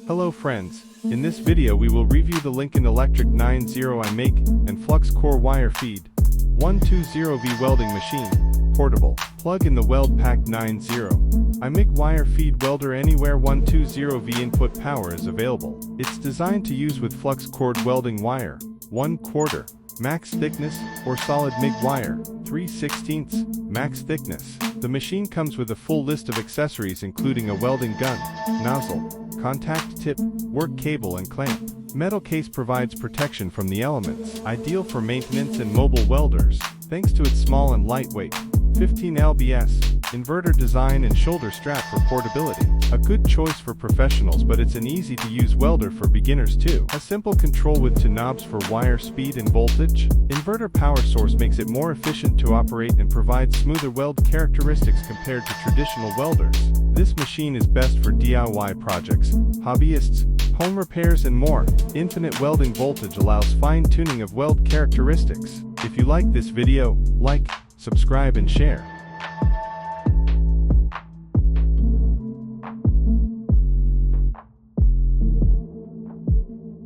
Hello friends, in this video we will review the Lincoln Electric 90i make and flux core wire feed 120V welding machine, portable, plug in the weld pack 90i make wire feed welder anywhere 120V input power is available. It's designed to use with flux cord welding wire, 1/4, max thickness, or solid MIG wire, 3/16 max thickness. The machine comes with a full list of accessories including a welding gun, nozzle, contact tip, work cable and clamp. Metal case provides protection from the elements, ideal for maintenance and mobile welders, thanks to its small and lightweight, 15 lbs, inverter design and shoulder strap for portability. A good choice for professionals, but it's an easy-to-use welder for beginners too. A simple control with two knobs for wire speed and voltage. Inverter power source makes it more efficient to operate and provides smoother weld characteristics compared to traditional welders. This machine is best for DIY projects, hobbyists, home repairs and more. Infinite welding voltage allows fine-tuning of weld characteristics. If you like this video, like, subscribe and share.